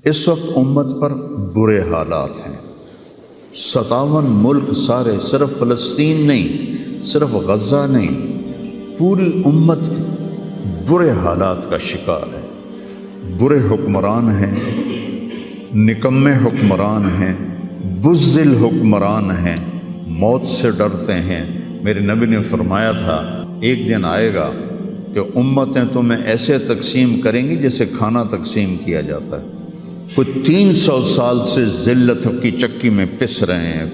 اس وقت امت پر برے حالات ہیں، 57 ملک سارے، صرف فلسطین نہیں، صرف غزہ نہیں، پوری امت برے حالات کا شکار ہے۔ برے حکمران ہیں، نکمے حکمران ہیں، بزدل حکمران ہیں، موت سے ڈرتے ہیں۔ میرے نبی نے فرمایا تھا ایک دن آئے گا کہ امتیں تمہیں ایسے تقسیم کریں گی جیسے کھانا تقسیم کیا جاتا ہے۔ کچھ 300 سال سے ذلت کی چکی میں پس رہے ہیں،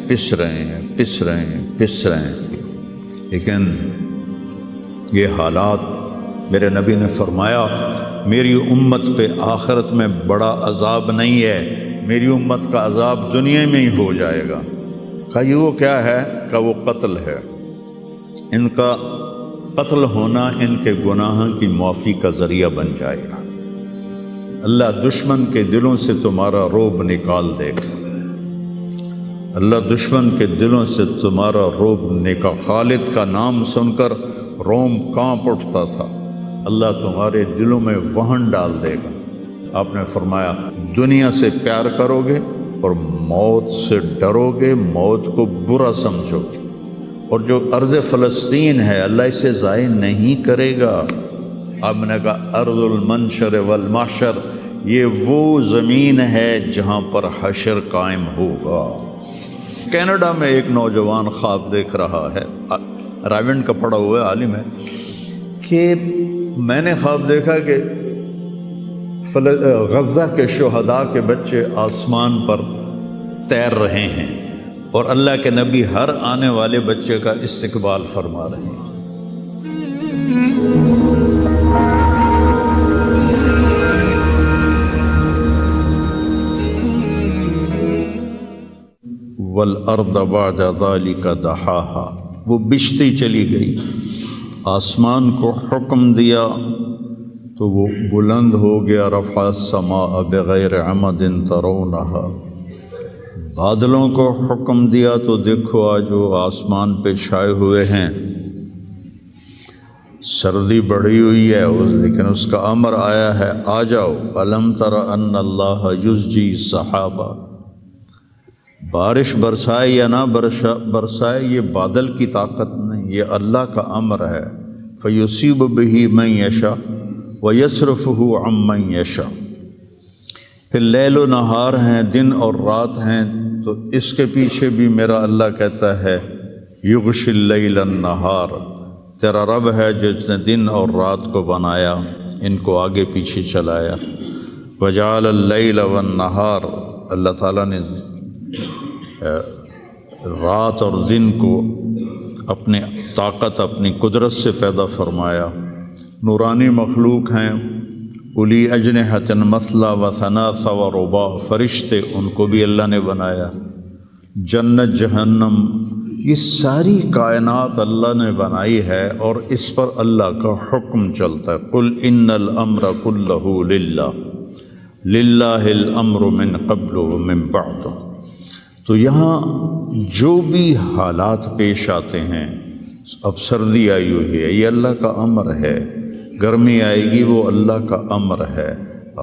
لیکن یہ حالات، میرے نبی نے فرمایا میری امت پہ آخرت میں بڑا عذاب نہیں ہے، میری امت کا عذاب دنیا میں ہی ہو جائے گا۔ کہا یہ وہ کیا ہے؟ کہ وہ قتل ہے۔ ان کا قتل ہونا ان کے گناہوں کی معافی کا ذریعہ بن جائے گا۔ اللہ دشمن کے دلوں سے تمہارا رعب نکال دے گا، اللہ دشمن کے دلوں سے تمہارا رعب نکال۔ خالد کا نام سن کر روم کانپ اٹھتا تھا، اللہ تمہارے دلوں میں وہن ڈال دے گا۔ آپ نے فرمایا دنیا سے پیار کرو گے اور موت سے ڈرو گے، موت کو برا سمجھو گے، اور جو ارض فلسطین ہے اللہ اسے ضائع نہیں کرے گا۔ آپ نے کہا ارض المنشر والمحشر، یہ وہ زمین ہے جہاں پر حشر قائم ہوگا۔ کینیڈا میں ایک نوجوان خواب دیکھ رہا ہے، رائیونڈ کا پڑھا ہوا عالم ہے، کہ میں نے خواب دیکھا کہ غزہ کے شہداء کے بچے آسمان پر تیر رہے ہیں اور اللہ کے نبی ہر آنے والے بچے کا استقبال فرما رہے ہیں۔ وَالْأَرْضَ بَعْدَ ذَلِكَ دَحَاهَا، وہ بچھتی چلی گئی، آسمان کو حکم دیا تو وہ بلند ہو گیا۔ رفع السماء بغیر عمد ترونها، بادلوں کو حکم دیا تو دیکھو آج وہ آسمان پہ چھائے ہوئے ہیں۔ سردی بڑھی ہوئی ہے لیکن اس کا امر آیا ہے آ جاؤ۔ الم تر ان اللہ یزجی سحابہ، بارش برسائے یا نہ برسائے یہ بادل کی طاقت نہیں، یہ اللہ کا امر ہے۔ فیصیب بہ من یشاء ویصرفہ عن من یشاء، پھر لیل و نہار ہیں، دن اور رات ہیں، تو اس کے پیچھے بھی میرا اللہ کہتا ہے یغشی اللیل النہار، تیرا رب ہے جس نے دن اور رات کو بنایا، ان کو آگے پیچھے چلایا۔ وجعل اللیل والنہار، اللہ تعالیٰ نے رات اور دن کو اپنے طاقت، اپنی قدرت سے پیدا فرمایا۔ نورانی مخلوق ہیں، الی اجنحۃ مثلا و ثلاث و رباع، فرشتے ان کو بھی اللہ نے بنایا۔ جنت جہنم، یہ ساری کائنات اللہ نے بنائی ہے اور اس پر اللہ کا حکم چلتا ہے۔ قل ان الامر کلہ للہ، للہ الامر من قبل ومن بعد۔ تو یہاں جو بھی حالات پیش آتے ہیں، اب سردی آئی ہوئی ہے یہ اللہ کا امر ہے، گرمی آئے گی وہ اللہ کا امر ہے،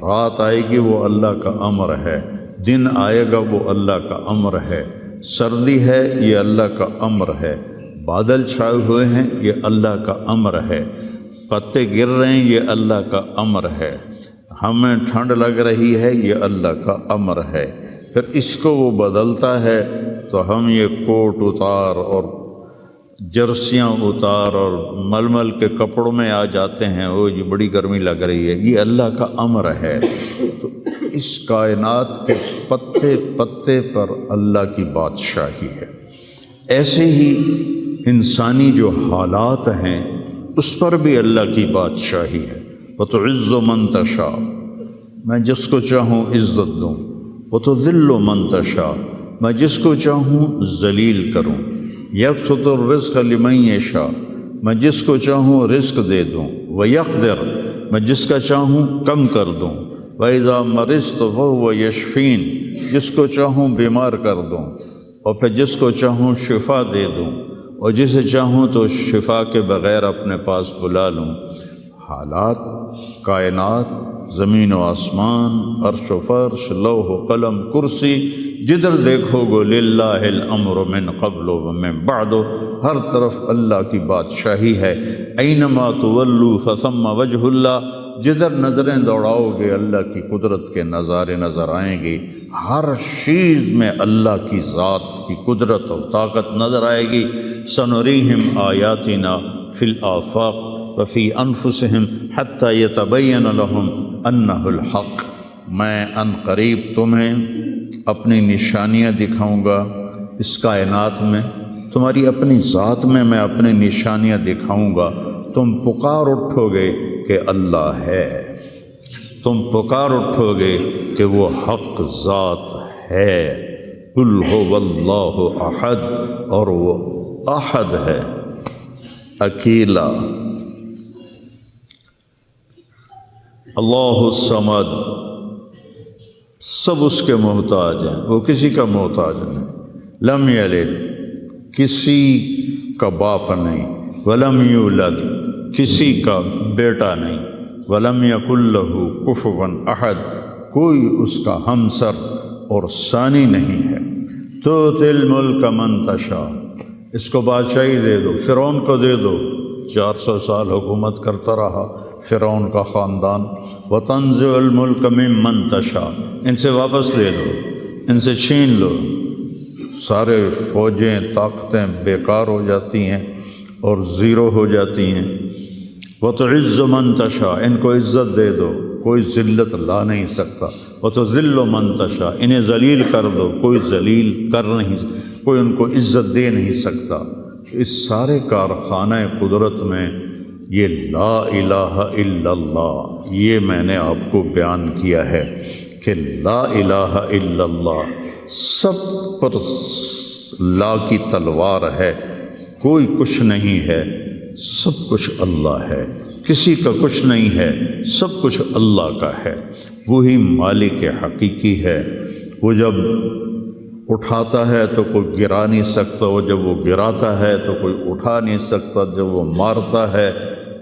رات آئے گی وہ اللہ کا امر ہے، دن آئے گا وہ اللہ کا امر ہے، سردی ہے یہ اللہ کا امر ہے، بادل چھائے ہوئے ہیں یہ اللہ کا امر ہے، پتے گر رہے ہیں یہ اللہ کا امر ہے، ہمیں ٹھنڈ لگ رہی ہے یہ اللہ کا امر ہے۔ پھر اس کو وہ بدلتا ہے تو ہم یہ کوٹ اتار اور جرسیاں اتار اور ململ کے کپڑوں میں آ جاتے ہیں، وہ یہ بڑی گرمی لگ رہی ہے، یہ اللہ کا امر ہے۔ تو اس کائنات کے پتے پتے پر اللہ کی بادشاہی ہے۔ ایسے ہی انسانی جو حالات ہیں اس پر بھی اللہ کی بادشاہی ہے۔ وَتُعِزُّ مَن تَشَاءُ، میں جس کو چاہوں عزت دوں، وَتُذِلُّ مَن تَشَاءُ، میں جس کو چاہوں ذلیل کروں، یبسط الرزق لمن یشاء، میں جس کو چاہوں رزق دے دوں، ویقدر، میں جس کا چاہوں کم کر دوں، وَإِذَا مَرِضْتُ فَهُوَ يَشْفِينِ، جس کو چاہوں بیمار کر دوں اور پھر جس کو چاہوں شفا دے دوں، اور جسے چاہوں تو شفا کے بغیر اپنے پاس بلا لوں۔ حالات، کائنات زمین و آسمان، عرش و فرش، لوح و قلم، کرسی، جدھر دیکھو گو للہ الامر من قبل و من بعد، ہر طرف اللہ کی بادشاہی ہے۔ اینما تولوا فثم وجہ اللہ، جدھر نظریں دوڑاؤ گے اللہ کی قدرت کے نظارے نظر آئیں گے، ہر چیز میں اللہ کی ذات کی قدرت اور طاقت نظر آئے گی۔ سنریہم آیاتنا فی الآفاق وفی انفسہم حتی یتبین لہم انہ الحق، میں ان قریب تمہیں اپنی نشانیاں دکھاؤں گا اس کائنات میں، تمہاری اپنی ذات میں میں اپنی نشانیاں دکھاؤں گا، تم پکار اٹھو گے کہ اللہ ہے، تم پکار اٹھو گے کہ وہ حق ذات ہے۔ قل هو اللہ احد، اور وہ احد ہے، اکیلا۔ اللہ الصمد، سب اس کے محتاج ہیں، وہ کسی کا محتاج نہیں۔ لم یلد، کسی کا باپ نہیں، ولم یولد، کسی کا بیٹا نہیں، ولم یکن لہ کفوا احد، کوئی اس کا ہمسر اور ثانی نہیں ہے۔ تؤتی الملک من تشاء، اس کو بادشاہی دے دو، فرعون کو دے دو، 400 سال حکومت کرتا رہا فرعون کا خاندان۔ وتنزع الملک ممن تشاء، ان سے واپس لے لو، ان سے چھین لو، سارے فوجیں طاقتیں بیکار ہو جاتی ہیں اور زیرو ہو جاتی ہیں۔ وتعز من تشاء، ان کو عزت دے دو، کوئی ذلت لا نہیں سکتا۔ وتذل من تشاء، انہیں ذلیل کر دو، کوئی ذلیل کر نہیں، کوئی ان کو عزت دے نہیں سکتا۔ اس سارے کارخانہ قدرت میں یہ لا الہ الا اللہ، یہ میں نے آپ کو بیان کیا ہے کہ لا الہ الا اللہ، سب پر لا کی تلوار ہے، کوئی کچھ نہیں ہے، سب کچھ اللہ ہے، کسی کا کچھ نہیں ہے، سب کچھ اللہ کا ہے، وہی مالک حقیقی ہے۔ وہ جب اٹھاتا ہے تو کوئی گرا نہیں سکتا، وہ جب وہ گراتا ہے تو کوئی اٹھا نہیں سکتا، جب وہ مارتا ہے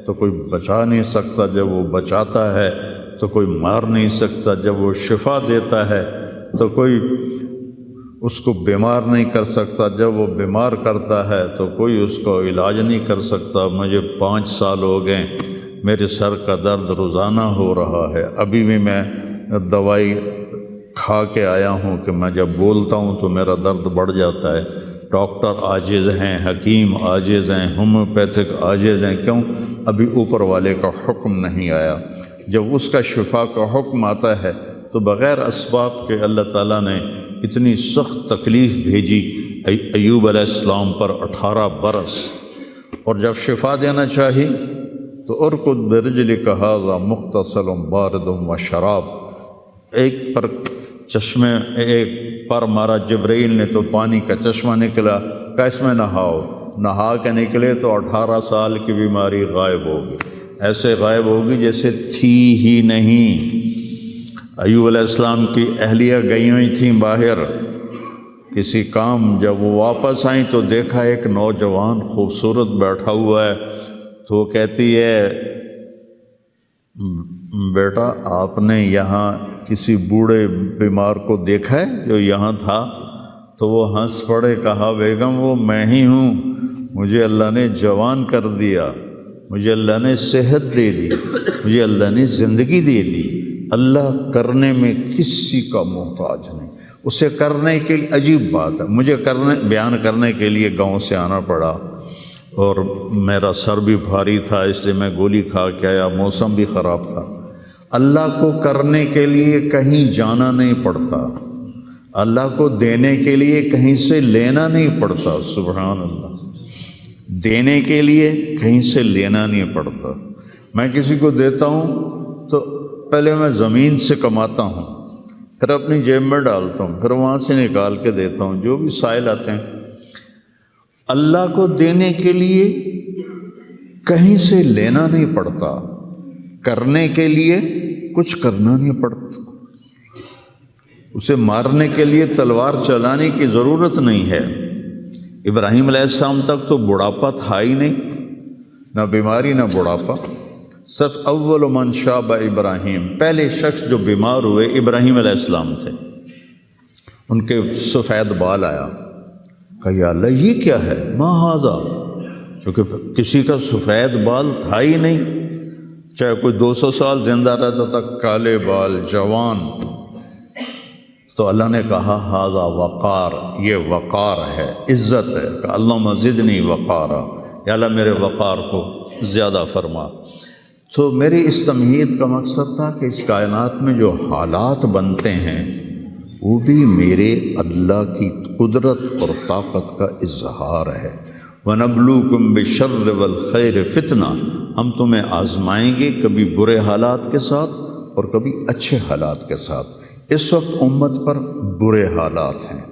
تو کوئی بچا نہیں سکتا، جب وہ بچاتا ہے تو کوئی مار نہیں سکتا، جب وہ شفا دیتا ہے تو کوئی اس کو بیمار نہیں کر سکتا، جب وہ بیمار کرتا ہے تو کوئی اس کو علاج نہیں کر سکتا۔ مجھے 5 سال ہو گئے، میرے سر کا درد روزانہ ہو رہا ہے، ابھی بھی میں دوائی کھا کے آیا ہوں کہ میں جب بولتا ہوں تو میرا درد بڑھ جاتا ہے۔ ڈاکٹر عاجز ہیں، حکیم عاجز ہیں، ہومیوپیتھک عاجز ہیں، کیوں؟ ابھی اوپر والے کا حکم نہیں آیا۔ جب اس کا شفا کا حکم آتا ہے تو بغیر اسباب کے اللہ تعالیٰ نے اتنی سخت تکلیف بھیجی ایوب علیہ السلام پر 18 برس، اور جب شفا دینا چاہی تو ارکض برجلک ھذا مغتسل بارد و شراب، ایک پر چشمے ایک پر مارا جبرائیل نے تو پانی کا چشمہ نکلا، کہ اس میں نہاؤ، نہا کے نکلے تو 18 سال کی بیماری غائب ہوگی، ایسے غائب ہوگی جیسے تھی ہی نہیں۔ ایوب علیہ السلام کی اہلیہ گئی ہوئی تھیں باہر کسی کام، جب وہ واپس آئیں تو دیکھا ایک نوجوان خوبصورت بیٹھا ہوا ہے، تو وہ کہتی ہے بیٹا آپ نے یہاں کسی بوڑھے بیمار کو دیکھا ہے جو یہاں تھا؟ تو وہ ہنس پڑے، کہا بیگم وہ میں ہی ہوں، مجھے اللہ نے جوان کر دیا، مجھے اللہ نے صحت دے دی، مجھے اللہ نے زندگی دے دی۔ اللہ کرنے میں کسی کا محتاج نہیں، اسے کرنے کے لیے عجیب بات ہے، مجھے بیان کرنے کے لیے گاؤں سے آنا پڑا اور میرا سر بھی بھاری تھا، اس لیے میں گولی کھا کے آیا، موسم بھی خراب تھا۔ اللہ کو کرنے کے لیے کہیں جانا نہیں پڑتا، اللہ کو دینے کے لیے کہیں سے لینا نہیں پڑتا، سبحان اللہ، دینے کے لیے کہیں سے لینا نہیں پڑتا۔ میں کسی کو دیتا ہوں تو پہلے میں زمین سے کماتا ہوں، پھر اپنی جیب میں ڈالتا ہوں، پھر وہاں سے نکال کے دیتا ہوں، جو بھی سائل آتے ہیں۔ اللہ کو دینے کے لیے کہیں سے لینا نہیں پڑتا، کرنے کے لیے کچھ کرنا نہیں پڑتا، اسے مارنے کے لیے تلوار چلانے کی ضرورت نہیں ہے۔ ابراہیم علیہ السلام تک تو بڑھاپا تھا ہی نہیں، نہ بیماری نہ بڑھاپا، سب اول من شاب ابراہیم، پہلے شخص جو بیمار ہوئے ابراہیم علیہ السلام تھے، ان کے سفید بال آیا، کہا یا اللہ یہ کیا ہے، ما ھذا، کیونکہ کسی کا سفید بال تھا ہی نہیں، چاہے کوئی 200 سال زندہ رہتا تھا، کالے بال جوان، تو اللہ نے کہا ھذا وقار، یہ وقار ہے، عزت ہے، کہ اللہم زدنی وقارا، یا اللہ میرے وقار کو زیادہ فرما۔ تو میری اس تمہید کا مقصد تھا کہ اس کائنات میں جو حالات بنتے ہیں وہ بھی میرے اللہ کی قدرت اور طاقت کا اظہار ہے۔ وَنَبْلُوكُمْ بِالشَّرِّ وَالْخَيْرِ فِتْنَةً، ہم تمہیں آزمائیں گے کبھی برے حالات کے ساتھ اور کبھی اچھے حالات کے ساتھ۔ اس وقت امت پر برے حالات ہیں،